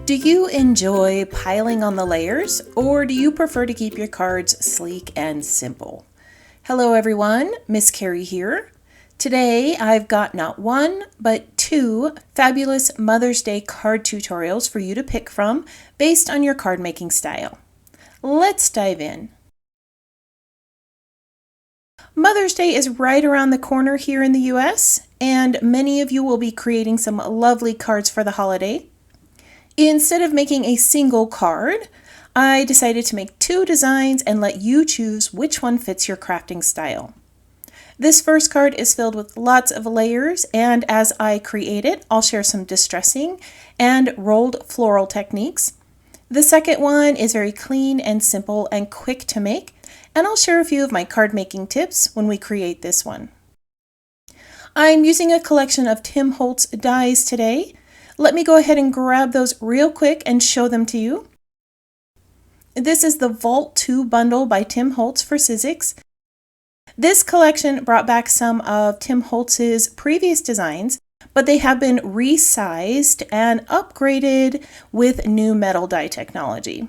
Do you enjoy piling on the layers, or do you prefer to keep your cards sleek and simple? Hello everyone, Miss Carrie here. Today I've got not one, but two fabulous Mother's Day card tutorials for you to pick from based on your card making style. Let's dive in. Mother's Day is right around the corner here in the US, and many of you will be creating some lovely cards for the holiday. Instead of making a single card, I decided to make two designs and let you choose which one fits your crafting style. This first card is filled with lots of layers, and as I create it, I'll share some distressing and rolled floral techniques. The second one is very clean and simple and quick to make, and I'll share a few of my card making tips when we create this one. I'm using a collection of Tim Holtz dies today. Let me go ahead and grab those real quick and show them to you. This is the Vault 2 bundle by Tim Holtz for Sizzix. This collection brought back some of Tim Holtz's previous designs, but they have been resized and upgraded with new metal die technology.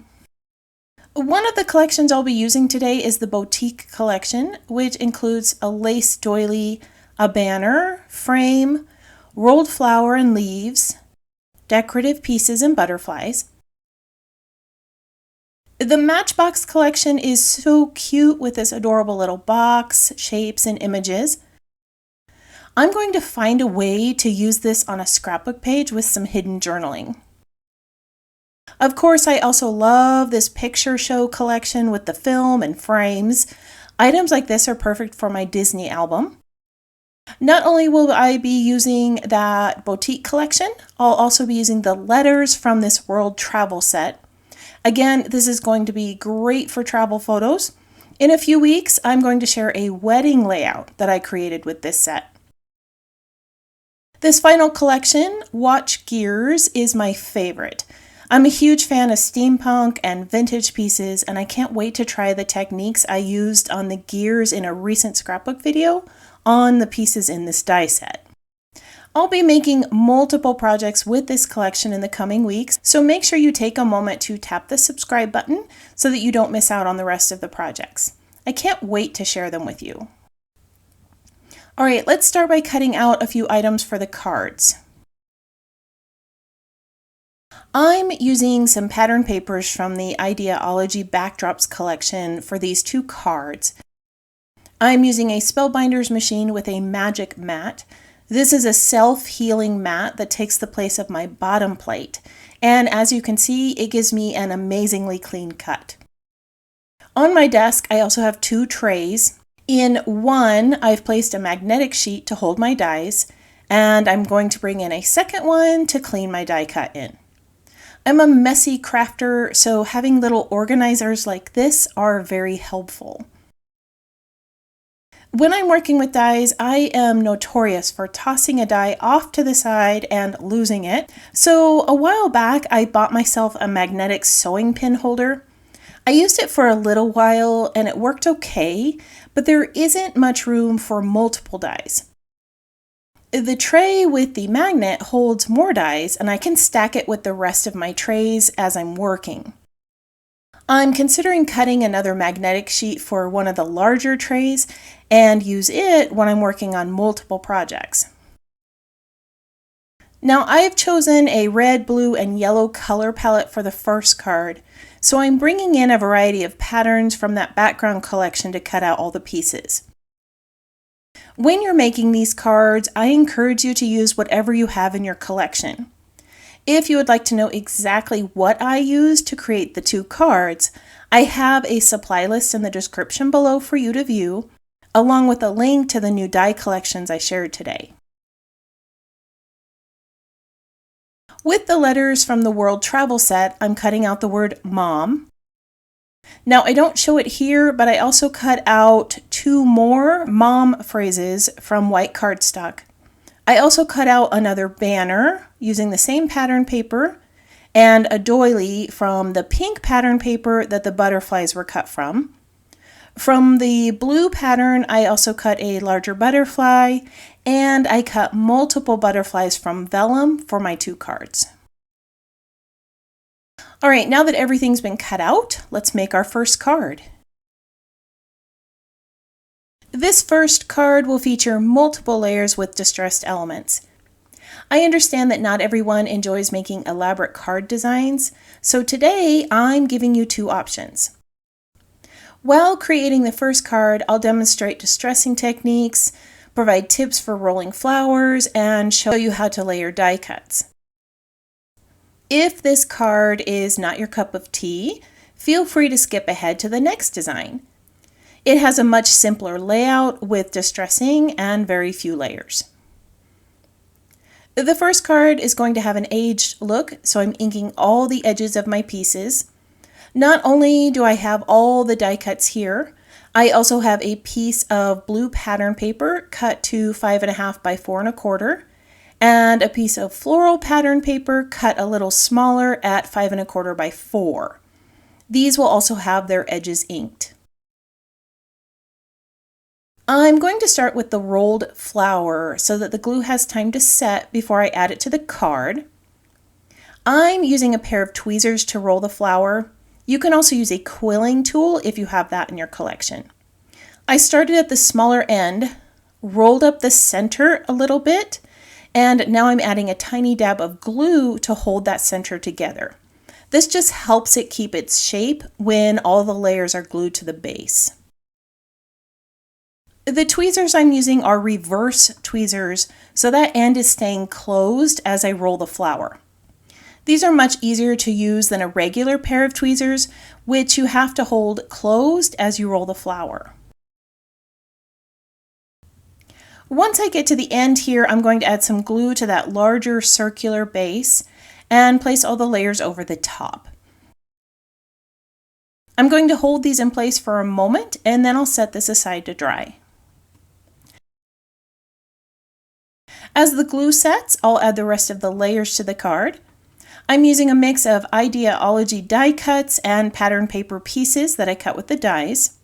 One of the collections I'll be using today is the Boutique collection, which includes a lace doily, a banner, frame, rolled flower and leaves, decorative pieces and butterflies. The Matchbox collection is so cute with this adorable little box, shapes, and images. I'm going to find a way to use this on a scrapbook page with some hidden journaling. Of course, I also love this picture show collection with the film and frames. Items like this are perfect for my Disney album. Not only will I be using that Boutique collection, I'll also be using the letters from this world travel set. Again, this is going to be great for travel photos. In a few weeks, I'm going to share a wedding layout that I created with this set. This final collection, Watch Gears, is my favorite. I'm a huge fan of steampunk and vintage pieces, and I can't wait to try the techniques I used on the gears in a recent scrapbook video on the pieces in this die set. I'll be making multiple projects with this collection in the coming weeks, so make sure you take a moment to tap the subscribe button so that you don't miss out on the rest of the projects. I can't wait to share them with you. Alright, let's start by cutting out a few items for the cards. I'm using some pattern papers from the Idea-ology Backdrops collection for these two cards. I'm using a Spellbinders machine with a magic mat. This is a self-healing mat that takes the place of my bottom plate, and as you can see, it gives me an amazingly clean cut. On my desk, I also have two trays. In one, I've placed a magnetic sheet to hold my dies, and I'm going to bring in a second one to clean my die cut in. I'm a messy crafter, so having little organizers like this are very helpful. When I'm working with dies, I am notorious for tossing a die off to the side and losing it. So a while back, I bought myself a magnetic sewing pin holder. I used it for a little while and it worked okay, but there isn't much room for multiple dies. The tray with the magnet holds more dies, and I can stack it with the rest of my trays as I'm working. I'm considering cutting another magnetic sheet for one of the larger trays and use it when I'm working on multiple projects. Now I've chosen a red, blue, and yellow color palette for the first card, so I'm bringing in a variety of patterns from that background collection to cut out all the pieces. When you're making these cards, I encourage you to use whatever you have in your collection. If you would like to know exactly what I used to create the two cards, I have a supply list in the description below for you to view, along with a link to the new die collections I shared today. With the letters from the World Travel set, I'm cutting out the word Mom. Now, I don't show it here, but I also cut out two more Mom phrases from white cardstock. I also cut out another banner using the same pattern paper and a doily from the pink pattern paper that the butterflies were cut from. From the blue pattern, I also cut a larger butterfly, and I cut multiple butterflies from vellum for my two cards. All right, now that everything's been cut out, let's make our first card. This first card will feature multiple layers with distressed elements. I understand that not everyone enjoys making elaborate card designs, so today I'm giving you two options. While creating the first card, I'll demonstrate distressing techniques, provide tips for rolling flowers, and show you how to layer die cuts. If this card is not your cup of tea, feel free to skip ahead to the next design. It has a much simpler layout with distressing and very few layers. The first card is going to have an aged look, so I'm inking all the edges of my pieces. Not only do I have all the die cuts here, I also have a piece of blue pattern paper cut to 5.5 by 4.25, and a piece of floral pattern paper cut a little smaller at 5.25 by 4. These will also have their edges inked. I'm going to start with the rolled flower so that the glue has time to set before I add it to the card. I'm using a pair of tweezers to roll the flower. You can also use a quilling tool if you have that in your collection. I started at the smaller end, rolled up the center a little bit, and now I'm adding a tiny dab of glue to hold that center together. This just helps it keep its shape when all the layers are glued to the base. The tweezers I'm using are reverse tweezers, so that end is staying closed as I roll the flower. These are much easier to use than a regular pair of tweezers, which you have to hold closed as you roll the flower. Once I get to the end here, I'm going to add some glue to that larger circular base and place all the layers over the top. I'm going to hold these in place for a moment and then I'll set this aside to dry. As the glue sets, I'll add the rest of the layers to the card. I'm using a mix of idea-ology die cuts and pattern paper pieces that I cut with the dies.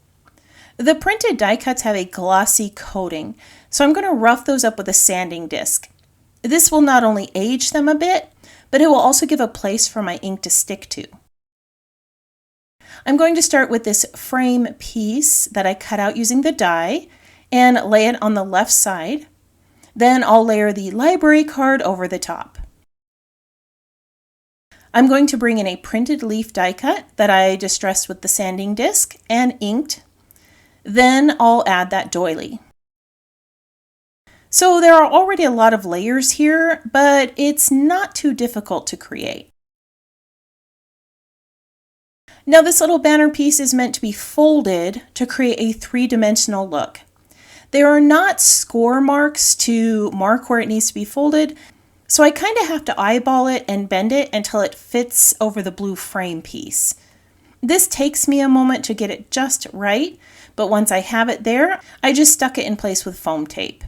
The printed die cuts have a glossy coating, so I'm going to rough those up with a sanding disc. This will not only age them a bit, but it will also give a place for my ink to stick to. I'm going to start with this frame piece that I cut out using the die and lay it on the left side. Then I'll layer the library card over the top. I'm going to bring in a printed leaf die cut that I distressed with the sanding disc and inked. Then I'll add that doily. So there are already a lot of layers here, but it's not too difficult to create. Now this little banner piece is meant to be folded to create a three-dimensional look. There are not score marks to mark where it needs to be folded, so I kind of have to eyeball it and bend it until it fits over the blue frame piece. This takes me a moment to get it just right, but once I have it there, I just stuck it in place with foam tape.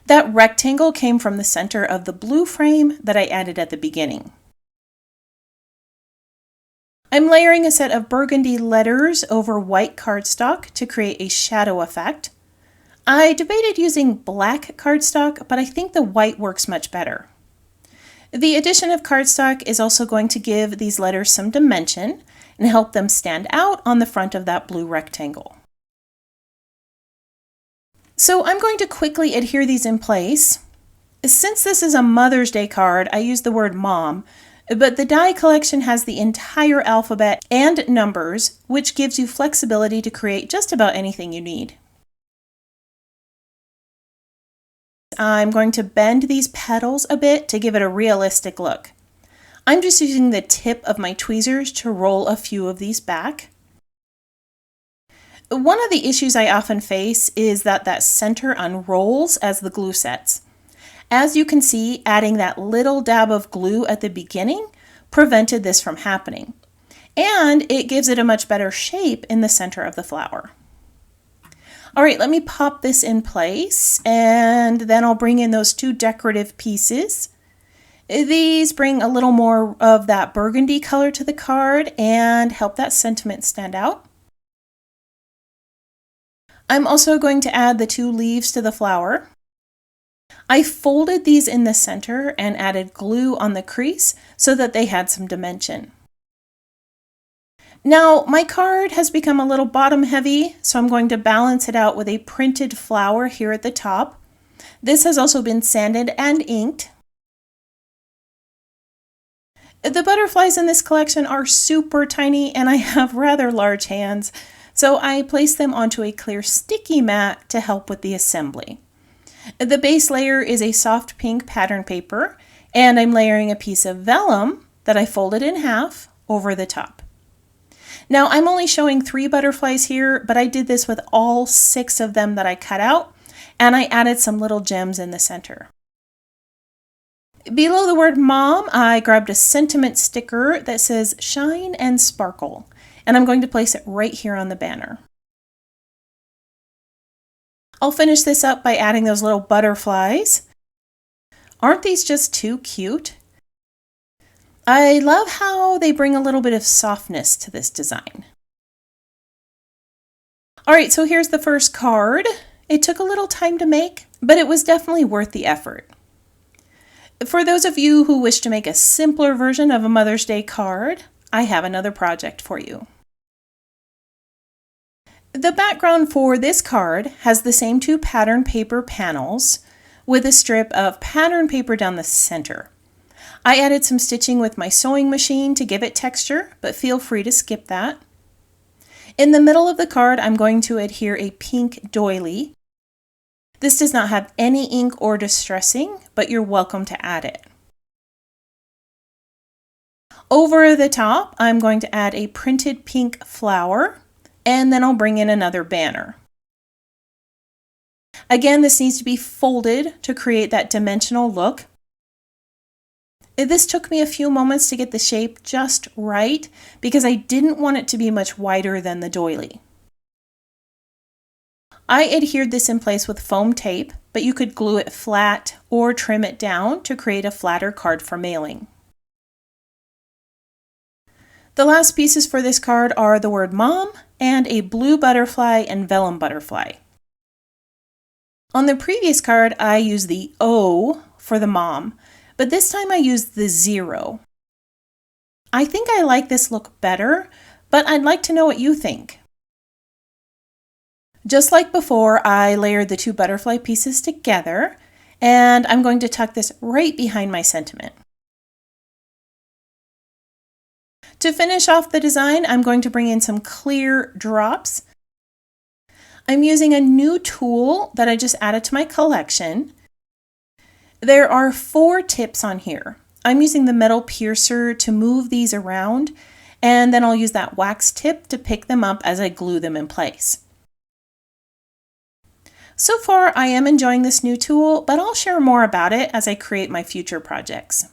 That rectangle came from the center of the blue frame that I added at the beginning. I'm layering a set of burgundy letters over white cardstock to create a shadow effect. I debated using black cardstock, but I think the white works much better. The addition of cardstock is also going to give these letters some dimension and help them stand out on the front of that blue rectangle. So I'm going to quickly adhere these in place. Since this is a Mother's Day card, I use the word mom, but the die collection has the entire alphabet and numbers, which gives you flexibility to create just about anything you need. I'm going to bend these petals a bit to give it a realistic look. I'm just using the tip of my tweezers to roll a few of these back. One of the issues I often face is that center unrolls as the glue sets. As you can see, adding that little dab of glue at the beginning prevented this from happening. And it gives it a much better shape in the center of the flower. All right, let me pop this in place and then I'll bring in those two decorative pieces. These bring a little more of that burgundy color to the card and help that sentiment stand out. I'm also going to add the two leaves to the flower. I folded these in the center and added glue on the crease so that they had some dimension. Now my card has become a little bottom heavy, so I'm going to balance it out with a printed flower here at the top. This has also been sanded and inked. The butterflies in this collection are super tiny and I have rather large hands, so I placed them onto a clear sticky mat to help with the assembly. The base layer is a soft pink pattern paper, and I'm layering a piece of vellum that I folded in half over the top. Now I'm only showing 3 butterflies here, but I did this with all 6 of them that I cut out, and I added some little gems in the center. Below the word mom, I grabbed a sentiment sticker that says shine and sparkle, and I'm going to place it right here on the banner. I'll finish this up by adding those little butterflies. Aren't these just too cute? I love how they bring a little bit of softness to this design. All right, so here's the first card. It took a little time to make, but it was definitely worth the effort. For those of you who wish to make a simpler version of a Mother's Day card, I have another project for you. The background for this card has the same 2 pattern paper panels with a strip of pattern paper down the center. I added some stitching with my sewing machine to give it texture, but feel free to skip that. In the middle of the card, I'm going to adhere a pink doily. This does not have any ink or distressing, but you're welcome to add it. Over the top, I'm going to add a printed pink flower, and then I'll bring in another banner. Again, this needs to be folded to create that dimensional look. This took me a few moments to get the shape just right because I didn't want it to be much wider than the doily. I adhered this in place with foam tape, but you could glue it flat or trim it down to create a flatter card for mailing. The last pieces for this card are the word mom and a blue butterfly and vellum butterfly. On the previous card, I used the O for the mom, but this time I used the 0. I think I like this look better, but I'd like to know what you think. Just like before, I layered the 2 butterfly pieces together, and I'm going to tuck this right behind my sentiment. To finish off the design, I'm going to bring in some clear drops. I'm using a new tool that I just added to my collection. There are 4 tips on here. I'm using the metal piercer to move these around, and then I'll use that wax tip to pick them up as I glue them in place. So far, I am enjoying this new tool, but I'll share more about it as I create my future projects.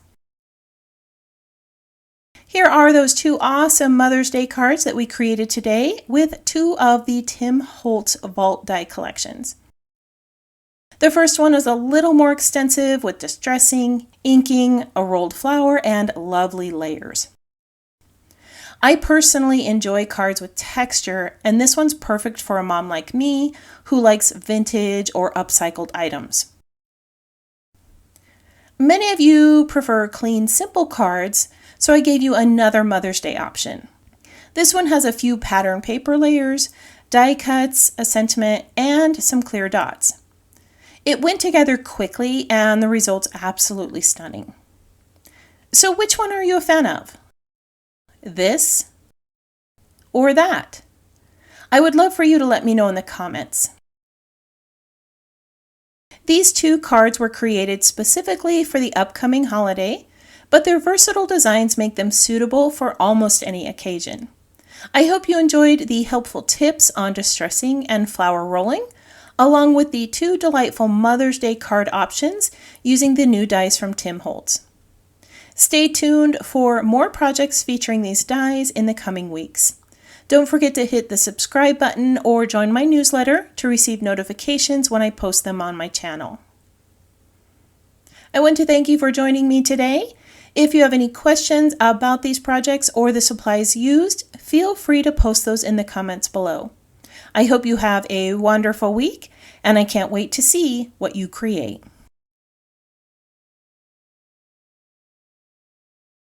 Here are those 2 awesome Mother's Day cards that we created today with 2 of the Tim Holtz Vault die collections. The first one is a little more extensive with distressing, inking, a rolled flower, and lovely layers. I personally enjoy cards with texture, and this one's perfect for a mom like me who likes vintage or upcycled items. Many of you prefer clean, simple cards, so I gave you another Mother's Day option. This one has a few pattern paper layers, die cuts, a sentiment, and some clear dots. It went together quickly and the result's absolutely stunning. So which one are you a fan of? This or that? I would love for you to let me know in the comments. These 2 cards were created specifically for the upcoming holiday, but their versatile designs make them suitable for almost any occasion. I hope you enjoyed the helpful tips on distressing and flower rolling, along with the 2 delightful Mother's Day card options using the new dies from Tim Holtz. Stay tuned for more projects featuring these dies in the coming weeks. Don't forget to hit the subscribe button or join my newsletter to receive notifications when I post them on my channel. I want to thank you for joining me today. If you have any questions about these projects or the supplies used, feel free to post those in the comments below. I hope you have a wonderful week, and I can't wait to see what you create.